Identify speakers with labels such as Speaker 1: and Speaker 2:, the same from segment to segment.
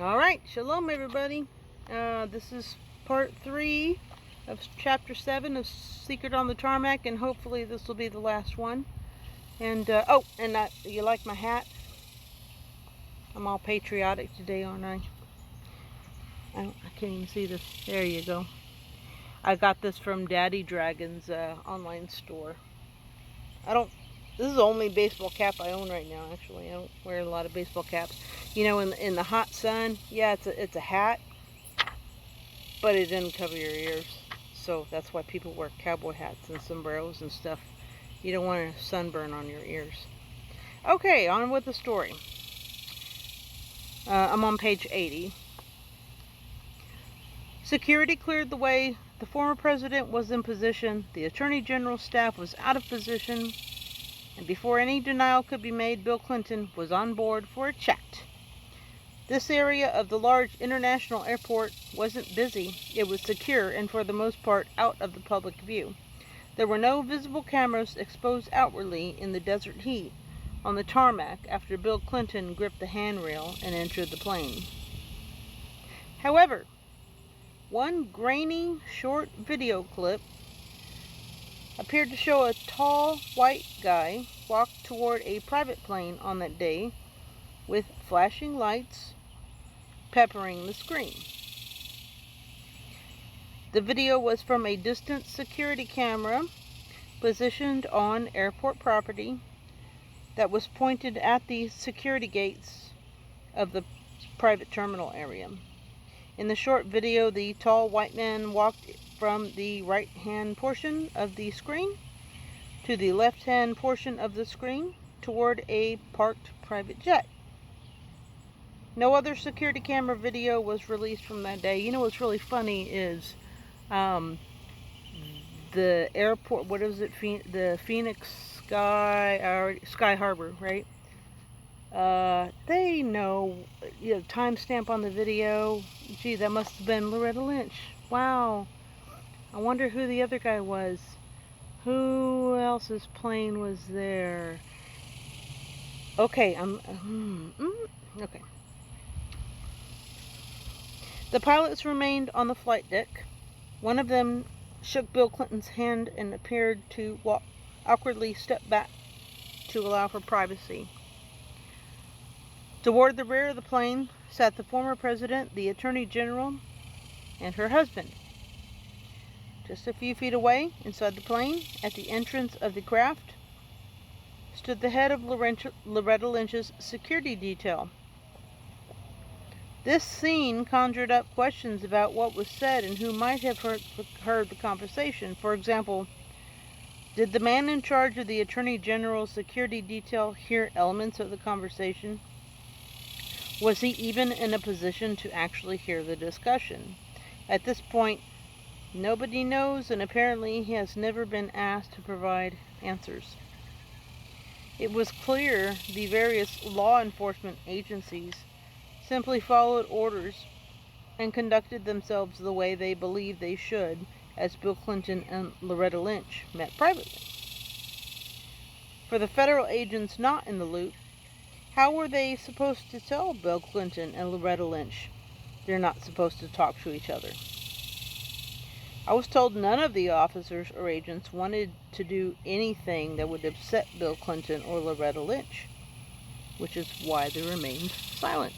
Speaker 1: Alright, shalom everybody. This is part 3 of chapter 7 of Secret on the Tarmac, and hopefully this will be the last one. And, you like my hat? I'm all patriotic today, aren't I? I can't even see this. There you go. I got this from Daddy Dragon's online store. This is the only baseball cap I own right now, actually. I don't wear a lot of baseball caps. You know, in the hot sun, yeah, it's a hat, but it didn't cover your ears. So that's why people wear cowboy hats and sombreros and stuff. You don't want a sunburn on your ears. Okay, on with the story. I'm on page 80. Security cleared the way. The former president was in position. The Attorney General's staff was out of position. And before any denial could be made, Bill Clinton was on board for a chat. This area of the large international airport wasn't busy. It was secure and for the most part out of the public view. There were no visible cameras exposed outwardly in the desert heat on the tarmac after Bill Clinton gripped the handrail and entered the plane. However, one grainy, short video clip appeared to show a tall, white guy walk toward a private plane on that day with flashing lights peppering the screen. The video was from a distant security camera positioned on airport property that was pointed at the security gates of the private terminal area. In the short video, the tall white man walked from the right-hand portion of the screen to the left-hand portion of the screen toward a parked private jet. No other security camera video was released from that day. You know what's really funny is the airport, what is it, the Phoenix Sky Harbor, right? They know, timestamp on the video. Gee, that must have been Loretta Lynch. Wow. I wonder who the other guy was. Who else's plane was there? Okay, okay. The pilots remained on the flight deck. One of them shook Bill Clinton's hand and appeared to awkwardly step back to allow for privacy. Toward the rear of the plane sat the former president, the Attorney General, and her husband. Just a few feet away, inside the plane, at the entrance of the craft, stood the head of Loretta Lynch's security detail. This scene conjured up questions about what was said and who might have heard the conversation. For example, did the man in charge of the Attorney General's security detail hear elements of the conversation? Was he even in a position to actually hear the discussion? At this point, nobody knows, and apparently he has never been asked to provide answers. It was clear the various law enforcement agencies simply followed orders and conducted themselves the way they believed they should as Bill Clinton and Loretta Lynch met privately. For the federal agents not in the loop, how were they supposed to tell Bill Clinton and Loretta Lynch they're not supposed to talk to each other? I was told none of the officers or agents wanted to do anything that would upset Bill Clinton or Loretta Lynch, which is why they remained silent.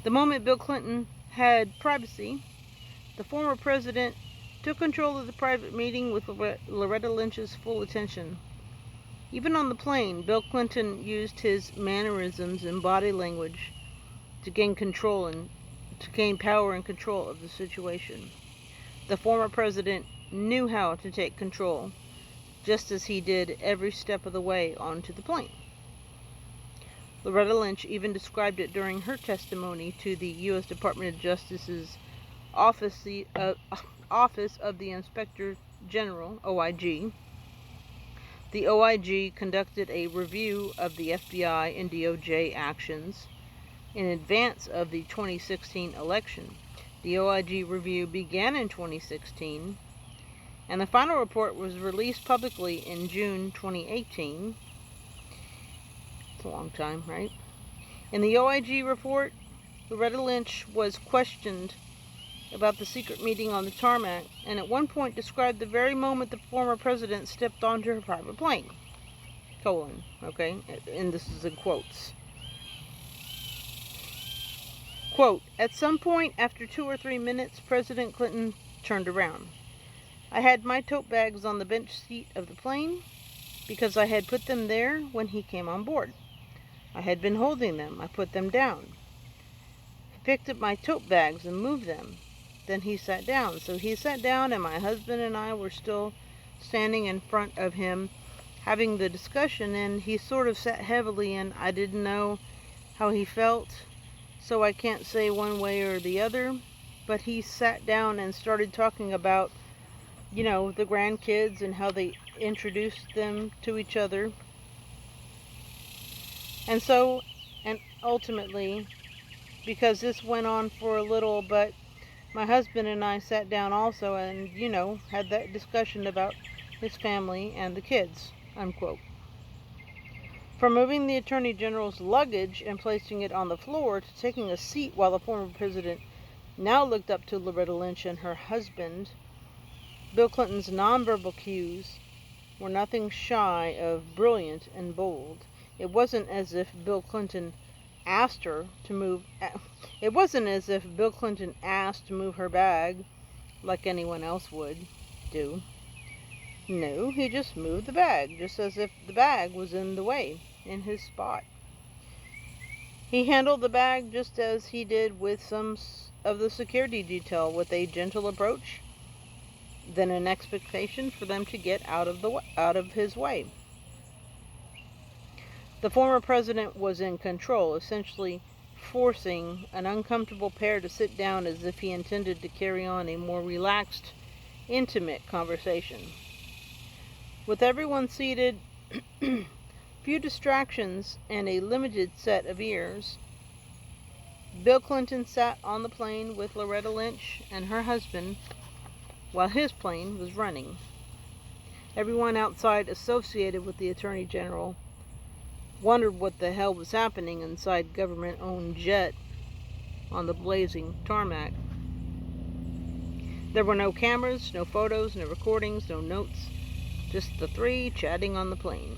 Speaker 1: The moment Bill Clinton had privacy, the former president took control of the private meeting with Loretta Lynch's full attention. Even on the plane, Bill Clinton used his mannerisms and body language to gain power and control of the situation. The former president knew how to take control, just as he did every step of the way onto the plane. Loretta Lynch even described it during her testimony to the U.S. Department of Justice's Office of the Inspector General, OIG. The OIG conducted a review of the FBI and DOJ actions in advance of the 2016 election. The OIG review began in 2016, and the final report was released publicly in June 2018. It's a long time, right? In the OIG report, Loretta Lynch was questioned about the secret meeting on the tarmac, and at one point described the very moment the former president stepped onto her private plane. Okay? And this is in quotes. Quote, "At some point after 2 or 3 minutes, President Clinton turned around. I had my tote bags on the bench seat of the plane because I had put them there when he came on board. I had been holding them. I put them down. He picked up my tote bags and moved them. Then he sat down. So he sat down, and my husband and I were still standing in front of him having the discussion, and he sort of sat heavily, and I didn't know how he felt, so I can't say one way or the other, but he sat down and started talking about, the grandkids and how they introduced them to each other. And ultimately, because this went on for a little, but my husband and I sat down also and, had that discussion about his family and the kids," unquote. From moving the Attorney General's luggage and placing it on the floor to taking a seat while the former president now looked up to Loretta Lynch and her husband, Bill Clinton's nonverbal cues were nothing shy of brilliant and bold. It wasn't as if Bill Clinton asked to move her bag like anyone else would do. No, he just moved the bag, just as if the bag was in the way, in his spot. He handled the bag just as he did with some of the security detail, with a gentle approach, then an expectation for them to get out of his way. The former president was in control, essentially forcing an uncomfortable pair to sit down as if he intended to carry on a more relaxed, intimate conversation. With everyone seated, few distractions, and a limited set of ears, Bill Clinton sat on the plane with Loretta Lynch and her husband while his plane was running. Everyone outside associated with the Attorney General wondered what the hell was happening inside government-owned jet on the blazing tarmac. There were no cameras, no photos, no recordings, no notes, just the three chatting on the plane.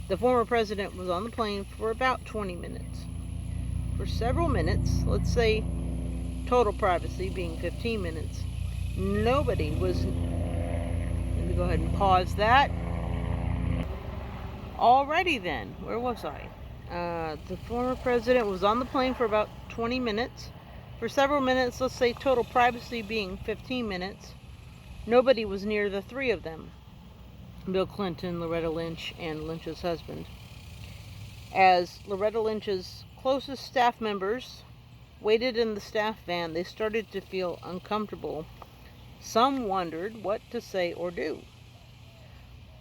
Speaker 1: The former president was on the plane for about 20 minutes. For several minutes, let's say total privacy being 15 minutes, nobody was... Let me go ahead and pause that. Alrighty then, where was I? The former president was on the plane for about 20 minutes. For several minutes, let's say total privacy being 15 minutes, nobody was near the three of them. Bill Clinton, Loretta Lynch, and Lynch's husband. As Loretta Lynch's closest staff members waited in the staff van, they started to feel uncomfortable. Some wondered what to say or do.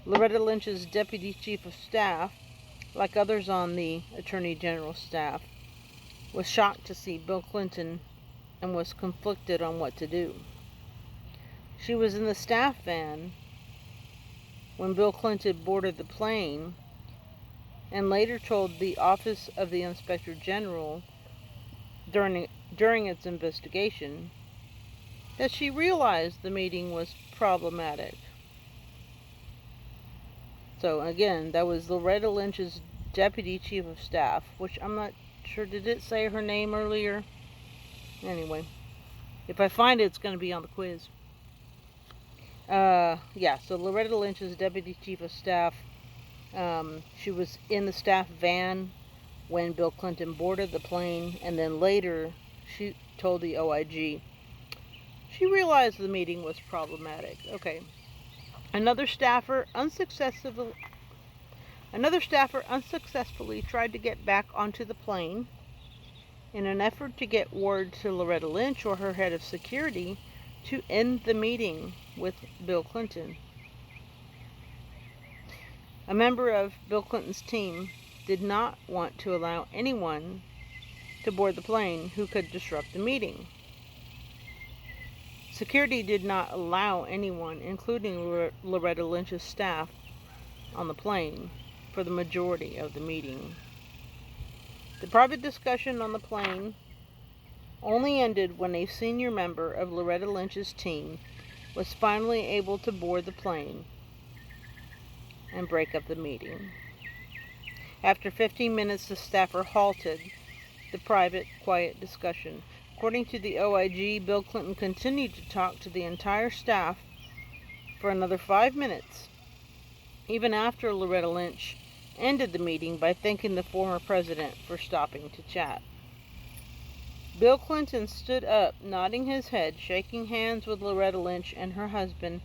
Speaker 1: Loretta Lynch's deputy chief of staff, like others on the Attorney General's staff, was shocked to see Bill Clinton and was conflicted on what to do. She was in the staff van when Bill Clinton boarded the plane, and later told the Office of the Inspector General during its investigation that she realized the meeting was problematic. So again, that was Loretta Lynch's deputy chief of staff, which I'm not sure, did it say her name earlier? Anyway, if I find it, it's going to be on the quiz. So Loretta Lynch's deputy chief of staff, she was in the staff van when Bill Clinton boarded the plane, and then later she told the OIG she realized the meeting was problematic. Okay. Another staffer unsuccessfully tried to get back onto the plane in an effort to get word to Loretta Lynch or her head of security to end the meeting with Bill Clinton. A member of Bill Clinton's team did not want to allow anyone to board the plane who could disrupt the meeting. Security did not allow anyone, including Loretta Lynch's staff, on the plane for the majority of the meeting. The private discussion on the plane only ended when a senior member of Loretta Lynch's team was finally able to board the plane and break up the meeting. After 15 minutes, the staffer halted the private, quiet discussion. According to the OIG, Bill Clinton continued to talk to the entire staff for another 5 minutes, even after Loretta Lynch ended the meeting by thanking the former president for stopping to chat. Bill Clinton stood up, nodding his head, shaking hands with Loretta Lynch and her husband,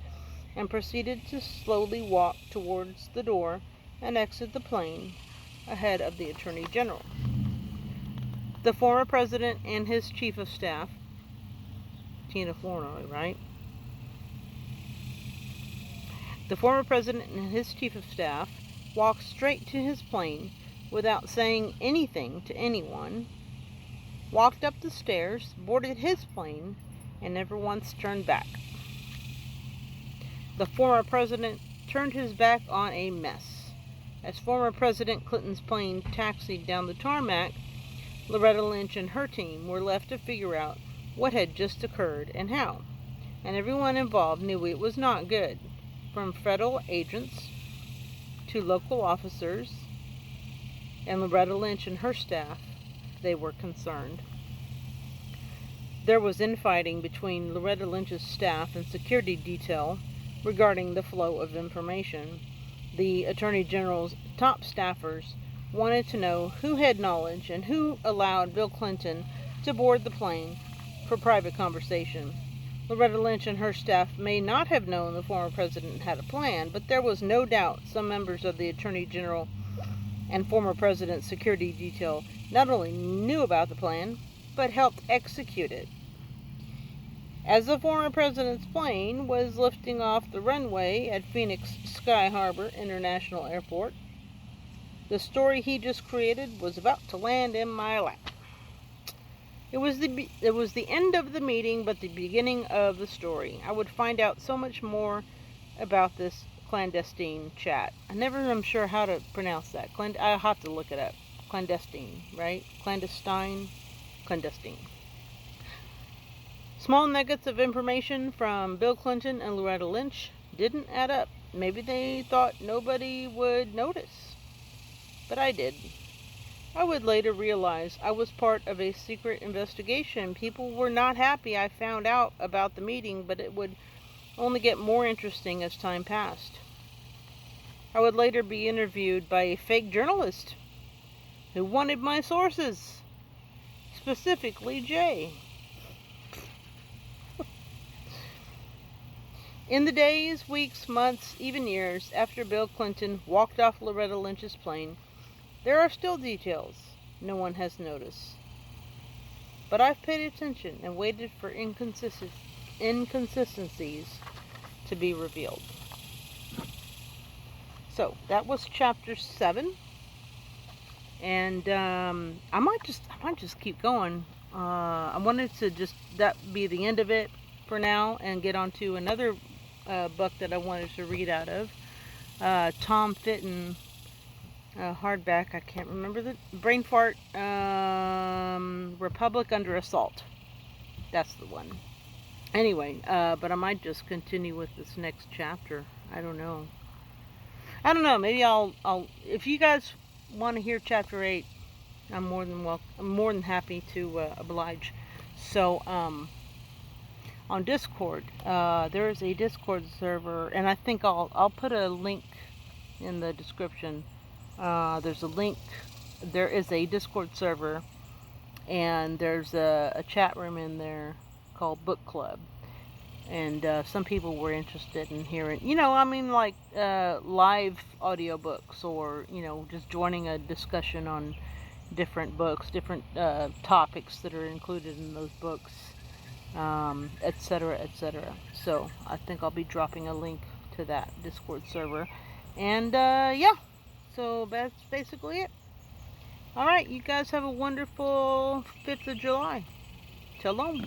Speaker 1: and proceeded to slowly walk towards the door and exit the plane ahead of the Attorney General. The former president and his chief of staff, Tina Flournoy, right? The former president and his chief of staff walked straight to his plane without saying anything to anyone, walked up the stairs, boarded his plane, and never once turned back. The former president turned his back on a mess. As former President Clinton's plane taxied down the tarmac, Loretta Lynch and her team were left to figure out what had just occurred and how. And everyone involved knew it was not good, from federal agents to local officers and Loretta Lynch and her staff. They were concerned. There was infighting between Loretta Lynch's staff and security detail regarding the flow of information. The Attorney General's top staffers wanted to know who had knowledge and who allowed Bill Clinton to board the plane for private conversation. Loretta Lynch and her staff may not have known the former president had a plan, but there was no doubt some members of the Attorney General and former president's security detail not only knew about the plan, but helped execute it. As the former president's plane was lifting off the runway at Phoenix Sky Harbor International Airport, the story he just created was about to land in my lap. It was the end of the meeting, but the beginning of the story. I would find out so much more about this clandestine chat. I never am sure how to pronounce that. I'll have to look it up. Clandestine, right? Clandestine? Clandestine. Small nuggets of information from Bill Clinton and Loretta Lynch didn't add up. Maybe they thought nobody would notice, but I did. I would later realize I was part of a secret investigation. People were not happy I found out about the meeting, but it would only get more interesting as time passed. I would later be interviewed by a fake journalist who wanted my sources, specifically Jay. In the days, weeks, months, even years after Bill Clinton walked off Loretta Lynch's plane, there are still details no one has noticed. But I've paid attention and waited for inconsistencies to be revealed. So, that was chapter 7. And I might just keep going. I wanted to just that be the end of it for now and get on to another book that I wanted to read out of. Tom Fitton, hardback, I can't remember the brain fart. Republic Under Assault. That's the one. Anyway, but I might just continue with this next chapter. I don't know. Maybe I'll if you guys want to hear chapter 8, I'm more than happy to oblige. So, on Discord, there is a Discord server, and I think I'll put a link in the description. There's a link. There is a Discord server, and there's a chat room in there called Book Club. And some people were interested in hearing, like live audiobooks, or, just joining a discussion on different books, different topics that are included in those books, etc., etc. So I think I'll be dropping a link to that Discord server. And yeah, so that's basically it. Alright, you guys have a wonderful 5th of July. Shalom.